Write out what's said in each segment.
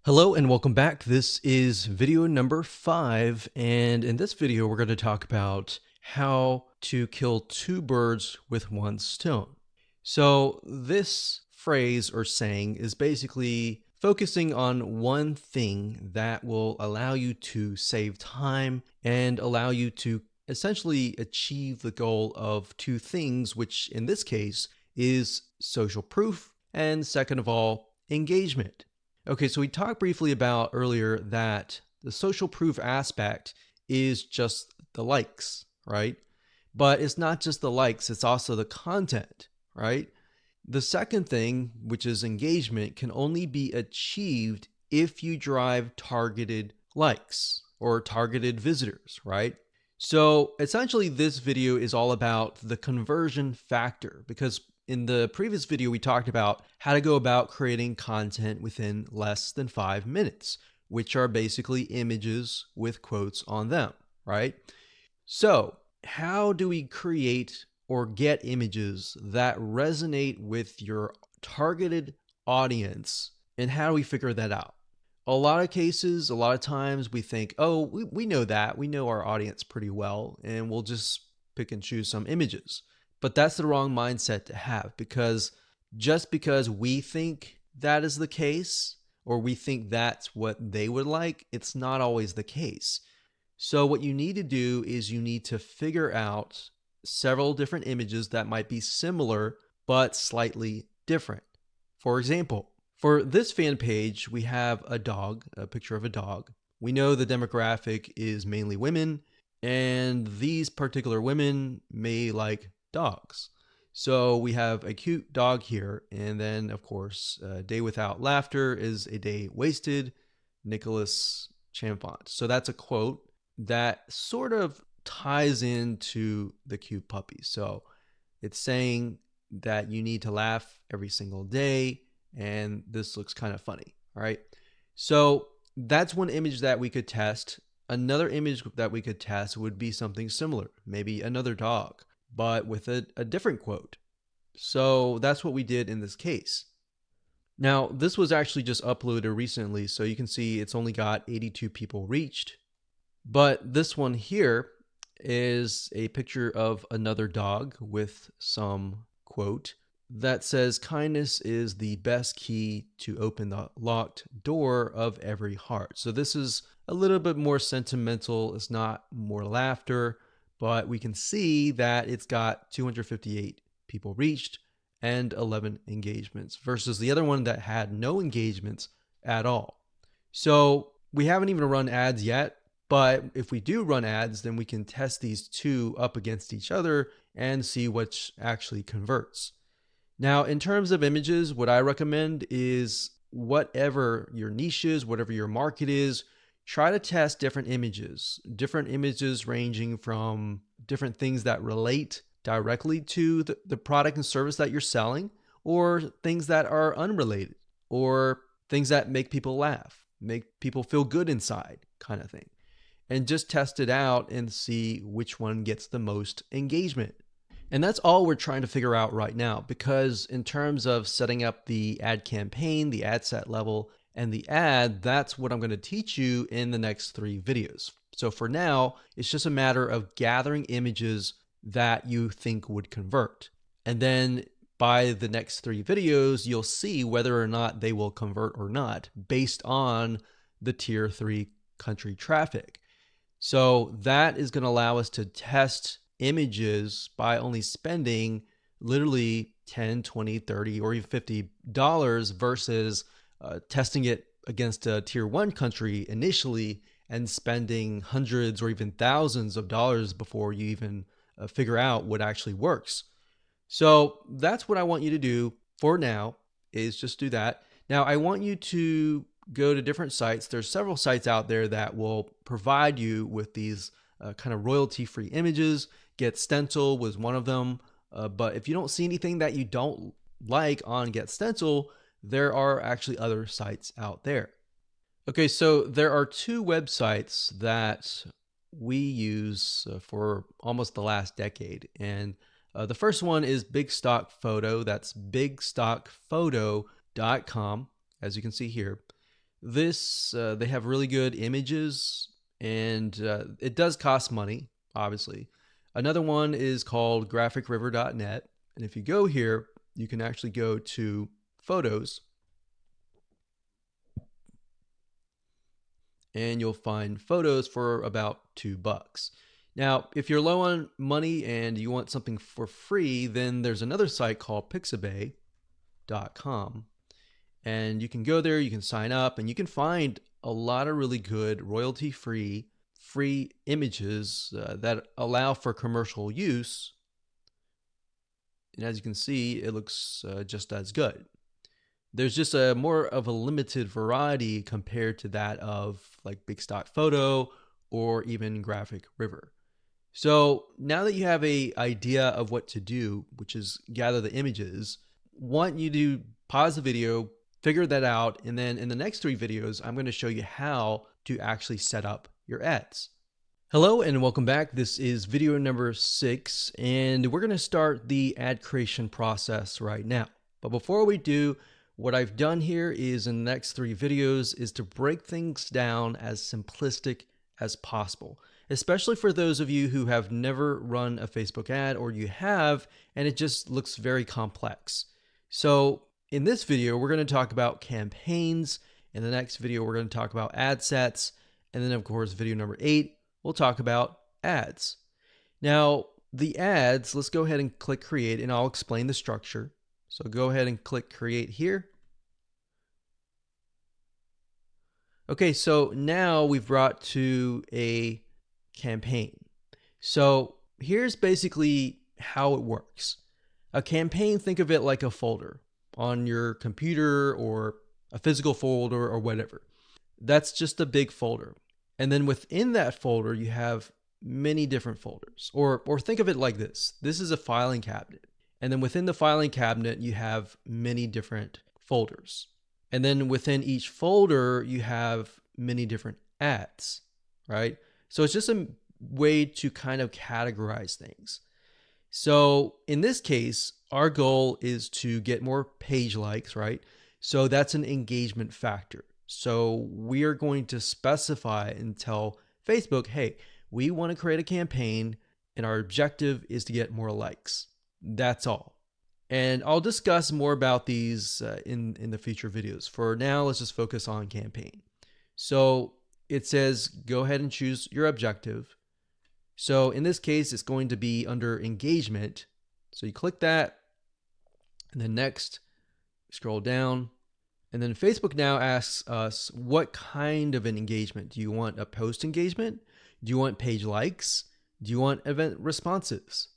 Hello and welcome back. This is video number 5, and in this video we're going to talk about how to kill two birds with one stone. So this phrase or saying is basically focusing on one thing that will allow you to save time and allow you to essentially achieve the goal of two things, which in this case is social proof and, second of all, engagement. Okay, so we talked briefly about earlier that the social proof aspect is just the likes, right? But it's not just the likes, it's also the content, right? The second thing, which is engagement, can only be achieved if you drive targeted likes or targeted visitors, right? So essentially this video is all about the conversion factor, because in the previous video, we talked about how to go about creating content within less than 5 minutes, which are basically images with quotes on them, right? So how do we create or get images that resonate with your targeted audience, and how do we figure that out? A lot of cases, a lot of times we think, oh, we know that. We know our audience pretty well, and we'll just pick and choose some images. But that's the wrong mindset to have, because just because we think that is the case, or we think that's what they would like, it's not always the case. So what you need to do is you need to figure out several different images that might be similar but slightly different. For example, for this fan page, we have a dog, a picture of a dog. We know the demographic is mainly women, and these particular women may like dogs. So we have a cute dog here, and then of course, a day without laughter is a day wasted, Nicholas Chamfont. So that's a quote that sort of ties into the cute puppy. So it's saying that you need to laugh every single day, and this looks kind of funny. All right. So that's one image that we could test. Another image that we could test would be something similar, maybe another dog, but with a different quote. So that's what we did in this case. Now, this was actually just uploaded recently, so you can see it's only got 82 people reached. But this one here is a picture of another dog with some quote that says, "Kindness is the best key to open the locked door of every heart." So this is a little bit more sentimental. It's not more laughter, but we can see that it's got 258 people reached and 11 engagements versus the other one that had no engagements at all. So we haven't even run ads yet, but if we do run ads, then we can test these two up against each other and see which actually converts. Now, in terms of images, what I recommend is whatever your niche is, whatever your market is, try to test different images ranging from different things that relate directly to the product and service that you're selling, or things that are unrelated, or things that make people laugh, make people feel good inside, kind of thing. And just test it out and see which one gets the most engagement. And that's all we're trying to figure out right now, because in terms of setting up the ad campaign, the ad set level, and the ad, that's what I'm going to teach you in the next 3 videos. So for now, it's just a matter of gathering images that you think would convert. And then by the next 3 videos, you'll see whether or not they will convert or not based on the tier 3 country traffic. So that is going to allow us to test images by only spending literally 10, 20, 30, or even $50 versus testing it against a tier 1 country initially and spending hundreds or even thousands of dollars before you even figure out what actually works. So that's what I want you to do for now, is just do that. Now I want you to go to different sites. There's several sites out there that will provide you with these kind of royalty-free images. Get Stencil was one of them. But if you don't see anything that you don't like on Get Stencil, there are actually other sites out there. Okay, so there are 2 websites that we use for almost the last decade. And the first one is Big Stock Photo. That's bigstockphoto.com, as you can see here. This they have really good images, and it does cost money, obviously. Another one is called graphicriver.net, and if you go here, you can actually go to photos, and you'll find photos for about $2. Now, if you're low on money and you want something for free, then there's another site called pixabay.com. And you can go there, you can sign up, and you can find a lot of really good royalty-free free images that allow for commercial use. And as you can see, it looks just as good. There's just a more of a limited variety compared to that of like Big Stock Photo or even Graphic River. So now that you have an idea of what to do, which is gather the images, want you to pause the video, figure that out, and then in the next 3 videos, I'm going to show you how to actually set up your ads. Hello and welcome back. This is video number 6, and we're going to start the ad creation process right now. But before we do, what I've done here is in the next 3 videos is to break things down as simplistic as possible, especially for those of you who have never run a Facebook ad, or you have and it just looks very complex. So in this video, we're going to talk about campaigns. In the next video, we're going to talk about ad sets. And then of course, video number 8, we'll talk about ads. Now the ads, let's go ahead and click create, and I'll explain the structure. So go ahead and click create here. Okay, so now we've brought to a campaign. So here's basically how it works. A campaign, think of it like a folder on your computer or a physical folder or whatever. That's just a big folder. And then within that folder, you have many different folders. Or think of it like this. This is a filing cabinet. And then within the filing cabinet, you have many different folders. And then within each folder, you have many different ads, right? So it's just a way to kind of categorize things. So in this case, our goal is to get more page likes, right? So that's an engagement factor. So we are going to specify and tell Facebook, hey, we want to create a campaign and our objective is to get more likes. That's all. And I'll discuss more about these in the future videos. For now, let's just focus on campaign. So it says, go ahead and choose your objective. So in this case, it's going to be under engagement. So you click that, and then next, scroll down. And then Facebook now asks us, what kind of an engagement? Do you want a post engagement? Do you want page likes? Do you want event responses?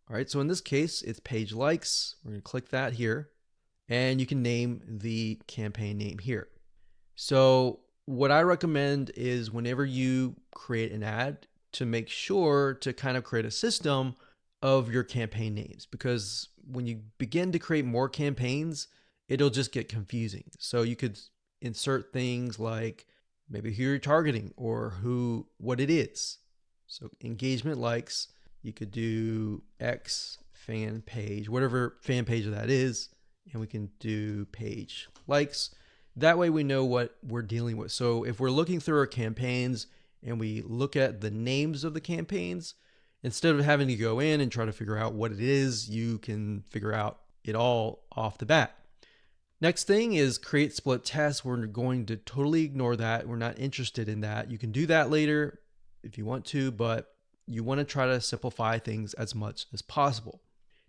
All right, so in this case, it's page likes. We're going to click that here, and you can name the campaign name here. So what I recommend is whenever you create an ad, to make sure to kind of create a system of your campaign names, because when you begin to create more campaigns, it'll just get confusing. So you could insert things like maybe who you're targeting or what it is. So engagement likes. You could do X fan page, whatever fan page that is, and we can do page likes. That way we know what we're dealing with. So if we're looking through our campaigns and we look at the names of the campaigns, instead of having to go in and try to figure out what it is, you can figure out it all off the bat. Next thing is create split tests. We're going to totally ignore that. We're not interested in that. You can do that later if you want to, but you want to try to simplify things as much as possible.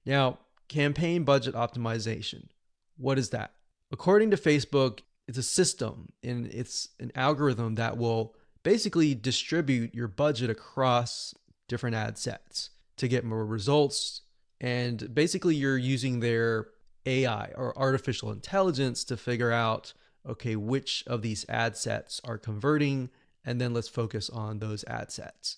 Now, campaign budget optimization. What is that? According to Facebook, it's a system and it's an algorithm that will basically distribute your budget across different ad sets to get more results. And basically you're using their AI or artificial intelligence to figure out, okay, which of these ad sets are converting, and then let's focus on those ad sets.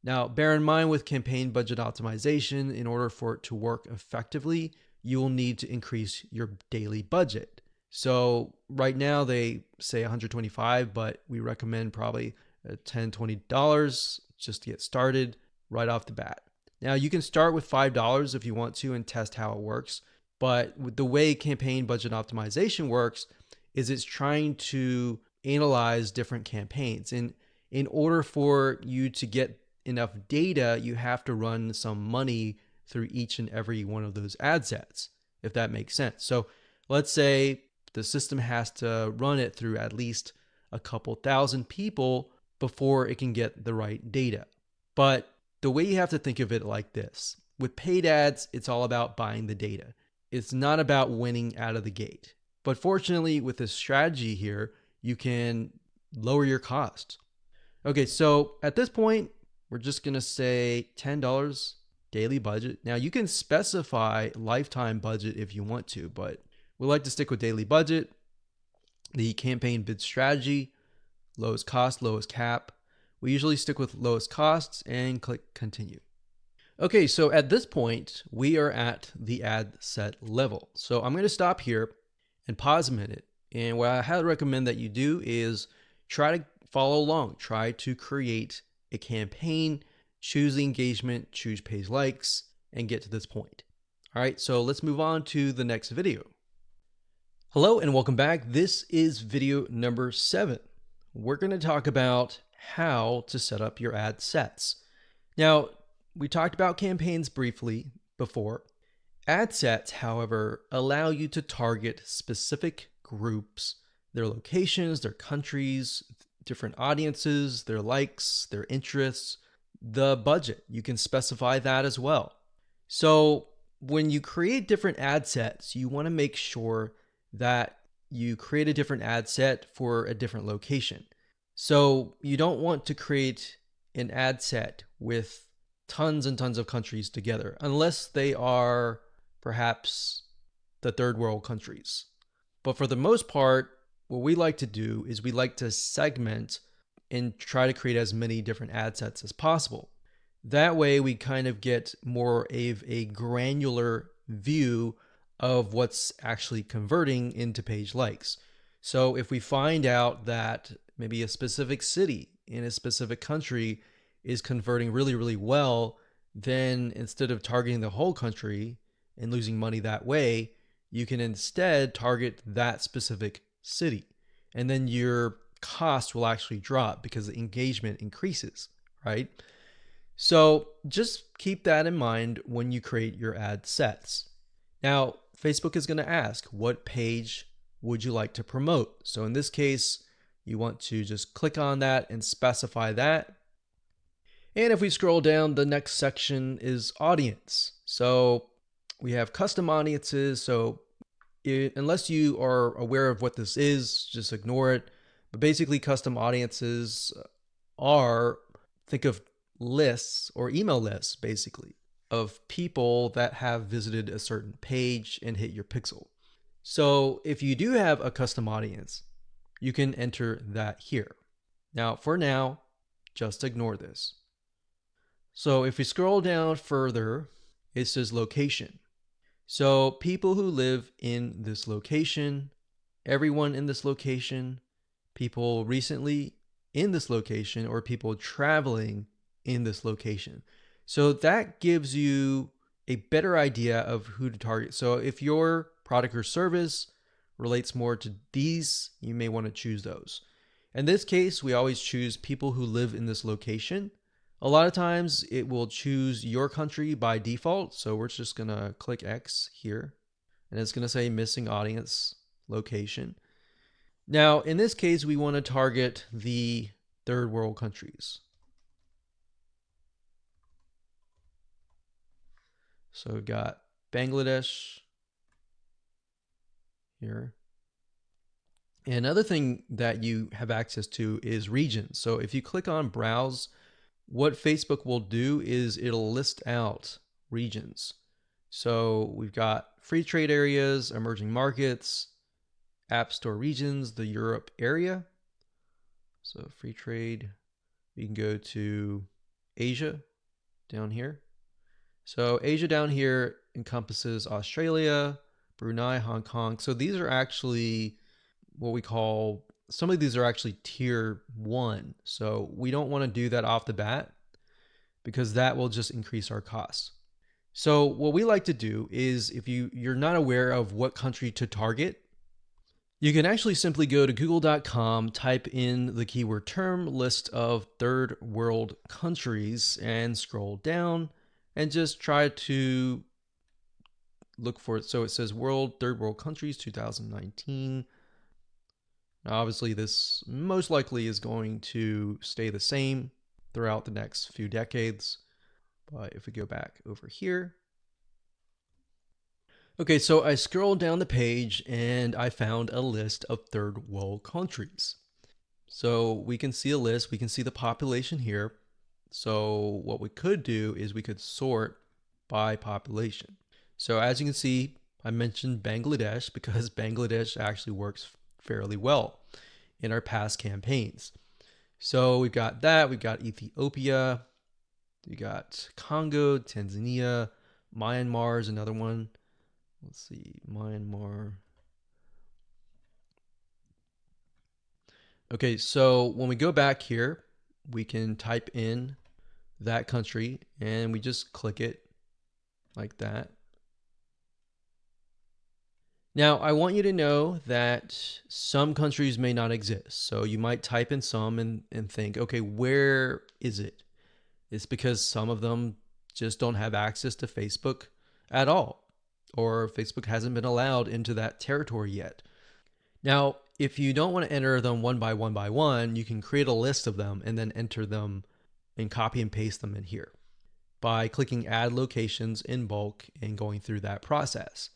Now, bear in mind with campaign budget optimization, in order for it to work effectively, you will need to increase your daily budget. So right now they say $125, but we recommend probably $10, $20 just to get started right off the bat. Now you can start with $5 if you want to and test how it works. But with the way campaign budget optimization works is it's trying to analyze different campaigns. And in order for you to get enough data, you have to run some money through each and every one of those ad sets, if that makes sense. So let's say the system has to run it through at least a couple thousand people before it can get the right data. But the way you have to think of it like this: with paid ads, it's all about buying the data. It's not about winning out of the gate. But fortunately, with this strategy here, you can lower your costs. Okay, so at this point, we're just going to say $10 daily budget. Now, you can specify lifetime budget if you want to, but we like to stick with daily budget. The campaign bid strategy, lowest cost, lowest cap. We usually stick with lowest costs and click continue. Okay, so at this point, we are at the ad set level. So I'm going to stop here and pause a minute. And what I highly recommend that you do is try to follow along. Try to create a campaign, choose the engagement, choose page likes, and get to this point. All right, so let's move on to the next video. Hello and welcome back. This is video number 7. We're going to talk about how to set up your ad sets. Now, we talked about campaigns briefly before. Ad sets, however, allow you to target specific groups, their locations, their countries, different audiences, their likes, their interests, the budget. You can specify that as well. So when you create different ad sets, you want to make sure that you create a different ad set for a different location. So you don't want to create an ad set with tons and tons of countries together, unless they are perhaps the third world countries. But for the most part, what we like to do is we like to segment and try to create as many different ad sets as possible. That way we kind of get more of a granular view of what's actually converting into page likes. So if we find out that maybe a specific city in a specific country is converting really, really well, then instead of targeting the whole country and losing money that way, you can instead target that specific city. And then your cost will actually drop because the engagement increases, right? So just keep that in mind when you create your ad sets. Now, Facebook is going to ask, what page would you like to promote? So in this case, you want to just click on that and specify that. And if we scroll down, the next section is audience. So we have custom audiences. So unless you are aware of what this is, just ignore it. But basically, custom audiences are, think of lists or email lists, basically, of people that have visited a certain page and hit your pixel. So if you do have a custom audience, you can enter that here. Now, for now, just ignore this. So if we scroll down further, it says location. So people who live in this location, everyone in this location, people recently in this location, or people traveling in this location. So that gives you a better idea of who to target. So if your product or service relates more to these, you may want to choose those. In this case, we always choose people who live in this location. A lot of times it will choose your country by default. So we're just going to click X here and it's going to say missing audience location. Now, in this case, we want to target the third world countries. So we've got Bangladesh here. And another thing that you have access to is regions. So if you click on browse, what Facebook will do is it'll list out regions. So we've got free trade areas, emerging markets, app store regions, the Europe area. So free trade, you can go to Asia down here. So Asia down here encompasses Australia, Brunei, Hong Kong. So these are actually what we call, some of these are actually tier 1. So we don't want to do that off the bat because that will just increase our costs. So what we like to do is, if you're not aware of what country to target, You can actually simply go to google.com, type in the keyword term list of third world countries, and scroll down and just try to look for it. So it says world third world countries 2019. Now, obviously, this most likely is going to stay the same throughout the next few decades. But if we go back over here, okay, so I scrolled down the page and I found a list of third world countries. So we can see a list, we can see the population here. So what we could do is we could sort by population. So as you can see, I mentioned Bangladesh because Bangladesh actually works fairly well in our past campaigns. So we've got that, we've got Ethiopia, we got Congo, Tanzania, Myanmar is another one. Let's see, Myanmar. Okay, so when we go back here, we can type in that country and we just click it like that. Now, I want you to know that some countries may not exist. So you might type in some and think, okay, where is it? It's because some of them just don't have access to Facebook at all, or Facebook hasn't been allowed into that territory yet. Now, if you don't want to enter them one by one, you can create a list of them and then enter them and copy and paste them in here by clicking add locations in bulk and going through that process.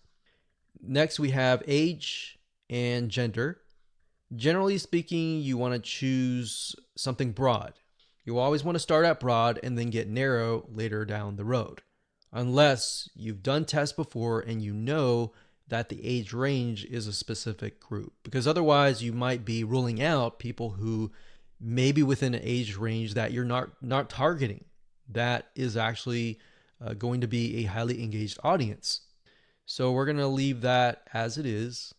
Next, we have age and gender. Generally speaking, you want to choose something broad. You always want to start out broad and then get narrow later down the road, unless you've done tests before and you know that the age range is a specific group, because otherwise you might be ruling out people who may be within an age range that you're not targeting. That is actually going to be a highly engaged audience. So we're going to leave that as it is.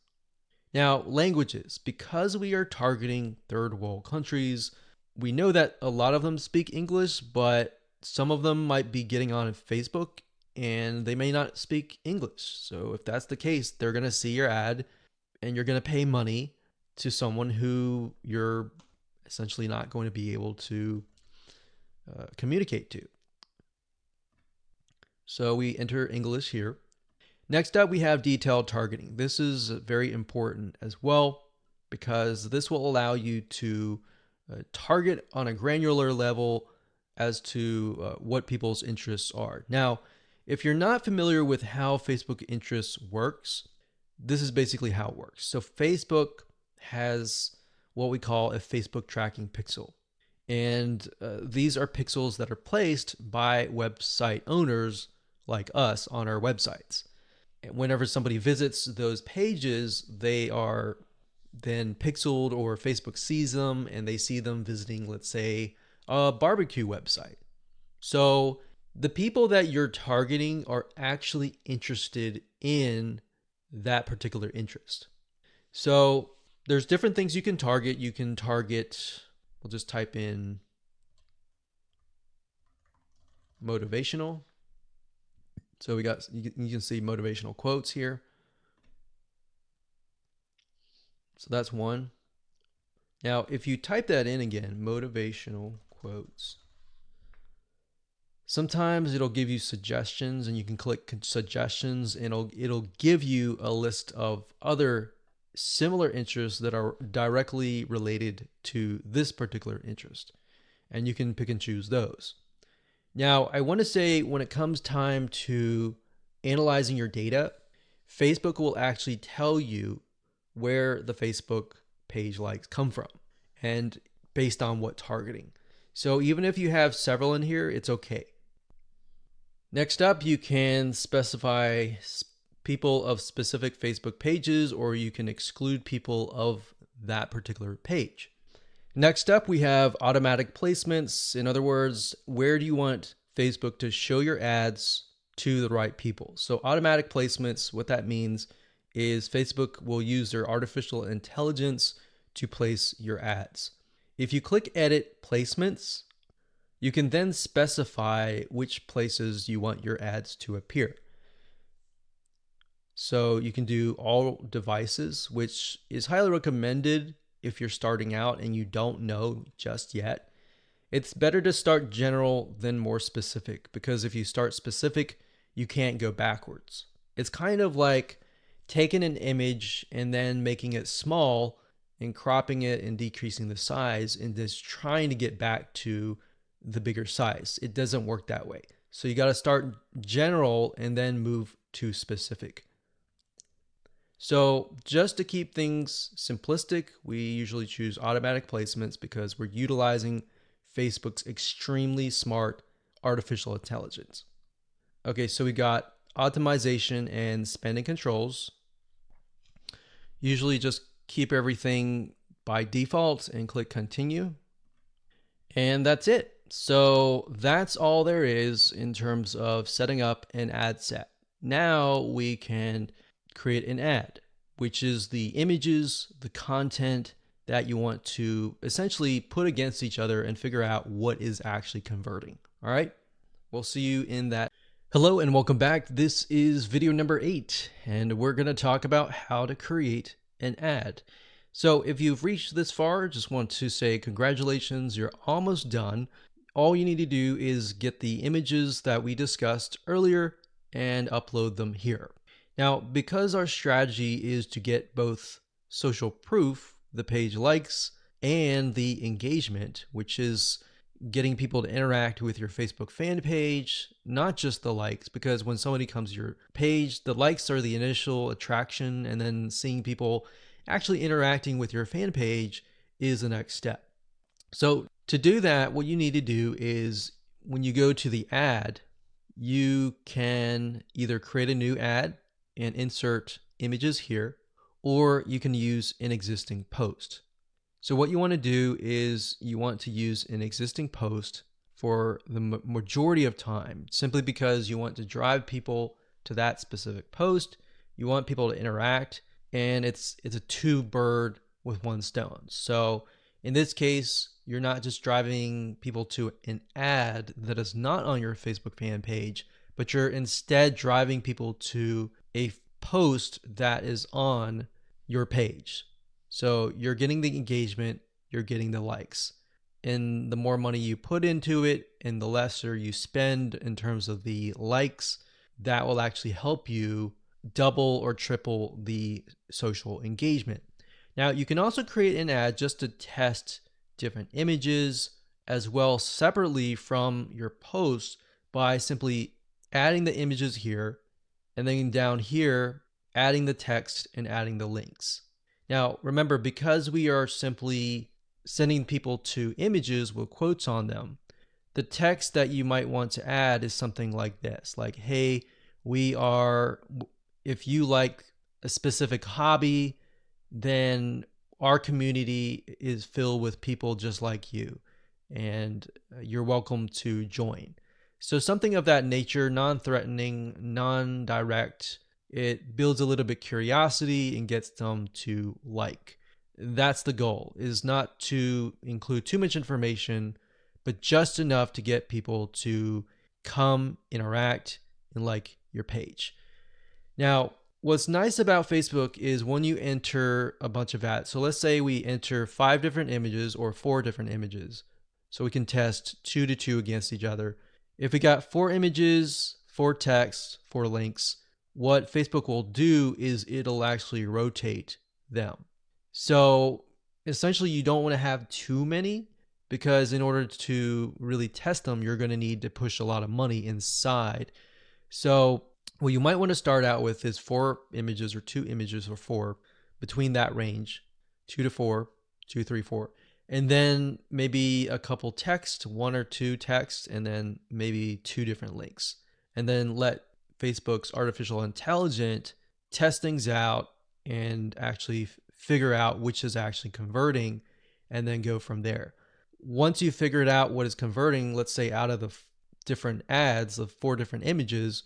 Now, languages. Because we are targeting third world countries, we know that a lot of them speak English, but some of them might be getting on Facebook and they may not speak English. So if that's the case, they're going to see your ad and you're going to pay money to someone who you're essentially not going to be able to communicate to. So we enter English here. Next up, we have detailed targeting. This is very important as well because this will allow you to target on a granular level as to what people's interests are. Now, if you're not familiar with how Facebook interests works, this is basically how it works. So Facebook has what we call a Facebook tracking pixel. And these are pixels that are placed by website owners like us on our websites. Whenever somebody visits those pages, they are then pixeled, or Facebook sees them and they see them visiting, let's say, a barbecue website. So the people that you're targeting are actually interested in that particular interest. So there's different things you can target. You can target, we'll just type in motivational. So we got, you can see motivational quotes here. So that's one. Now, if you type that in again, motivational quotes, sometimes it'll give you suggestions and you can click suggestions and it'll give you a list of other similar interests that are directly related to this particular interest. And you can pick and choose those. Now, I want to say when it comes time to analyzing your data, Facebook will actually tell you where the Facebook page likes come from and based on what targeting. So even if you have several in here, it's okay. Next up, you can specify people of specific Facebook pages, or you can exclude people of that particular page. Next up, we have automatic placements. In other words, where do you want Facebook to show your ads to the right people? So automatic placements, what that means is Facebook will use their artificial intelligence to place your ads. If you click edit placements, you can then specify which places you want your ads to appear. So you can do all devices, which is highly recommended if you're starting out and you don't know just yet. It's better to start general than more specific, because if you start specific, you can't go backwards. It's kind of like taking an image and then making it small and cropping it and decreasing the size and just trying to get back to the bigger size. It doesn't work that way. So you got to start general and then move to specific. So just to keep things simplistic, we usually choose automatic placements because we're utilizing Facebook's extremely smart artificial intelligence. Okay, so we got optimization and spending controls. Usually just keep everything by default and click continue. And that's it. So that's all there is in terms of setting up an ad set. Now we can create an ad, which is the images, the content that you want to essentially put against each other and figure out what is actually converting. All right, we'll see you in that. Hello and welcome back. This is video number 8, and we're going to talk about how to create an ad. So if you've reached this far, just want to say congratulations, you're almost done. All you need to do is get the images that we discussed earlier and upload them here. Now, because our strategy is to get both social proof, the page likes, and the engagement, which is getting people to interact with your Facebook fan page, not just the likes, because when somebody comes to your page, the likes are the initial attraction, and then seeing people actually interacting with your fan page is the next step. So to do that, what you need to do is when you go to the ad, you can either create a new ad and insert images here, or you can use an existing post. So what you want to do is you want to use an existing post for the majority of time, simply because you want to drive people to that specific post. You want people to interact, and it's a two bird with one stone. So in this case, you're not just driving people to an ad that is not on your Facebook fan page, but you're instead driving people to a post that is on your page. So you're getting the engagement, you're getting the likes. And the more money you put into it and the lesser you spend in terms of the likes, that will actually help you double or triple the social engagement. Now, you can also create an ad just to test different images as well separately from your post by simply adding the images here, and then down here, adding the text and adding the links. Now, remember, because we are simply sending people to images with quotes on them, the text that you might want to add is something like this, like, hey, if you like a specific hobby, then our community is filled with people just like you, and you're welcome to join. So something of that nature, non-threatening, non-direct. It builds a little bit curiosity and gets them to like. That's the goal, is not to include too much information, but just enough to get people to come, interact, and like your page. Now, what's nice about Facebook is when you enter a bunch of ads. So let's say we enter 5 different images or 4 different images. So we can test 2 to 2 against each other. If we got 4 images, 4 texts, 4 links, what Facebook will do is it'll actually rotate them. So essentially you don't want to have too many, because in order to really test them, you're going to need to push a lot of money inside. So what you might want to start out with is 4 images or 2 images or 4, between that range, 2 to 4, 2, 3, 4. And then maybe a couple text, 1 or 2 texts, and then maybe 2 different links. And then let Facebook's artificial intelligence test things out and actually figure out which is actually converting, and then go from there. Once you figured out what is converting, let's say out of the different ads of 4 different images,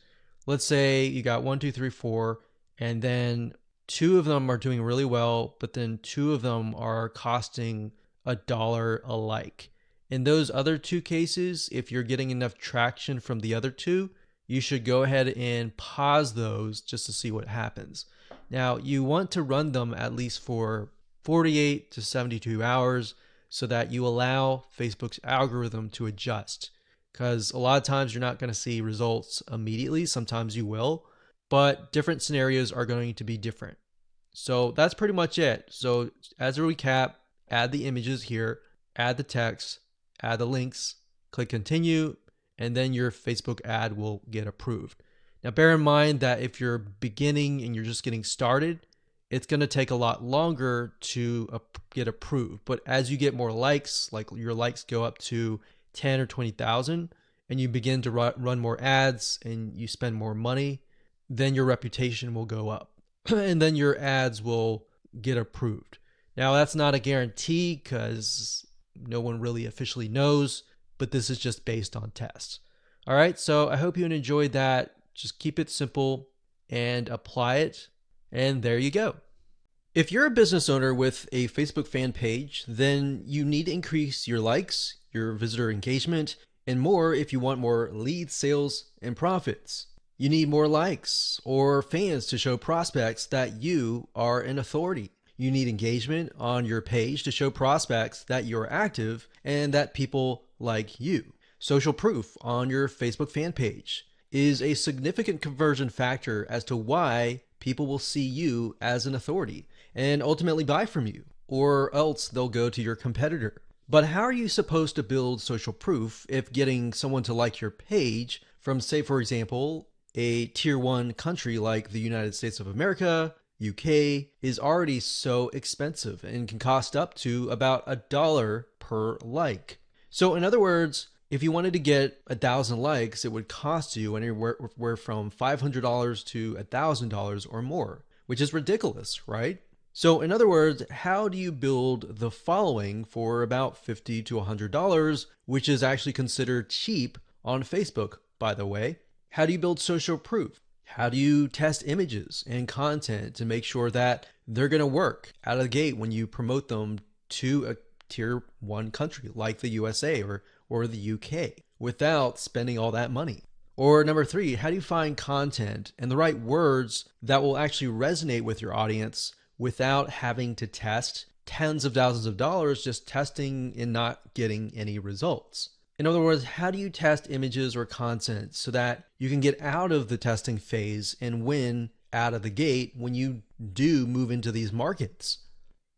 let's say you got 1, 2, 3, 4, and then 2 of them are doing really well, but then 2 of them are costing $1 alike. In those other 2 cases, if you're getting enough traction from the other 2, you should go ahead and pause those just to see what happens. Now, you want to run them at least for 48 to 72 hours so that you allow Facebook's algorithm to adjust. Because a lot of times you're not going to see results immediately. Sometimes you will, but different scenarios are going to be different. So that's pretty much it. So as a recap, add the images here, add the text, add the links, click continue, and then your Facebook ad will get approved. Now bear in mind that if you're beginning and you're just getting started, it's going to take a lot longer to get approved. But as you get more likes, like your likes go up to 10 or 20,000, and you begin to run more ads and you spend more money, then your reputation will go up and then your ads will get approved. Now that's not a guarantee because no one really officially knows, but this is just based on tests. All right, so I hope you enjoyed that. Just keep it simple and apply it, and there you go. If you're a business owner with a Facebook fan page, then you need to increase your likes, your visitor engagement, and more if you want more leads, sales, and profits. You need more likes or fans to show prospects that you are an authority. You need engagement on your page to show prospects that you're active and that people like you. Social proof on your Facebook fan page is a significant conversion factor as to why people will see you as an authority and ultimately buy from you, or else they'll go to your competitor. But how are you supposed to build social proof if getting someone to like your page from, say, for example, a tier 1 country like the United States of America, UK, is already so expensive and can cost up to about $1 per like? So in other words, if you wanted to get 1,000 likes, it would cost you anywhere from $500 to $1,000 or more, which is ridiculous, right? So in other words, how do you build the following for about $50 to $100, which is actually considered cheap on Facebook, by the way? How do you build social proof? How do you test images and content to make sure that they're going to work out of the gate when you promote them to a tier 1 country like the USA or the UK without spending all that money? Or number 3, how do you find content and the right words that will actually resonate with your audience without having to test tens of thousands of dollars just testing and not getting any results? In other words, how do you test images or content so that you can get out of the testing phase and win out of the gate when you do move into these markets?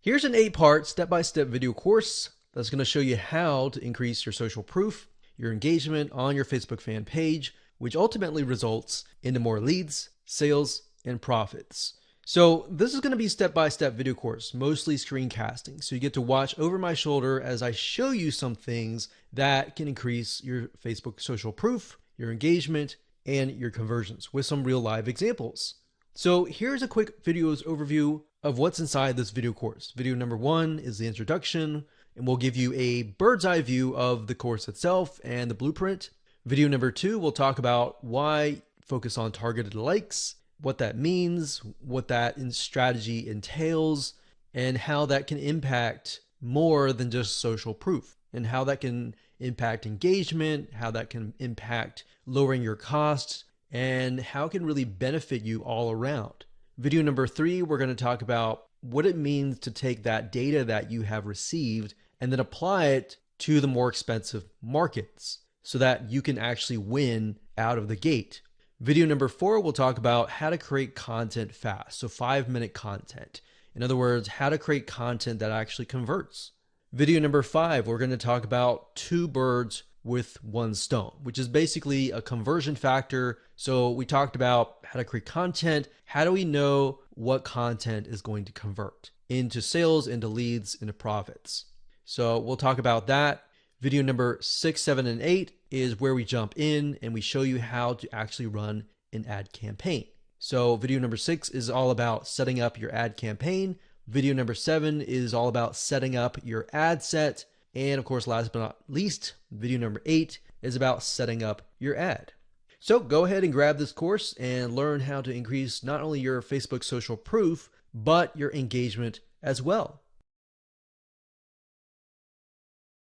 Here's an 8-part step-by-step video course that's going to show you how to increase your social proof, your engagement on your Facebook fan page, which ultimately results into more leads, sales, and profits. So this is going to be a step-by-step video course, mostly screencasting. So you get to watch over my shoulder as I show you some things that can increase your Facebook social proof, your engagement, and your conversions with some real live examples. So here's a quick video's overview of what's inside this video course. Video number 1 is the introduction, and we'll give you a bird's eye view of the course itself and the blueprint. Video number 2, we'll talk about why focus on targeted likes, what that means, what that strategy entails, and how that can impact more than just social proof, and how that can impact engagement, how that can impact lowering your costs, and how it can really benefit you all around. Video number 3, we're going to talk about what it means to take that data that you have received and then apply it to the more expensive markets so that you can actually win out of the gate. Video number 4, we'll talk about how to create content fast. So 5-minute content. In other words, how to create content that actually converts. Video number 5, we're going to talk about 2 birds with 1 stone, which is basically a conversion factor. So we talked about how to create content. How do we know what content is going to convert into sales, into leads, into profits? So we'll talk about that. Video number 6, 7, and 8 is where we jump in and we show you how to actually run an ad campaign. So video number 6 is all about setting up your ad campaign. Video number 7 is all about setting up your ad set. And of course, last but not least, video number 8 is about setting up your ad. So go ahead and grab this course and learn how to increase not only your Facebook social proof, but your engagement as well.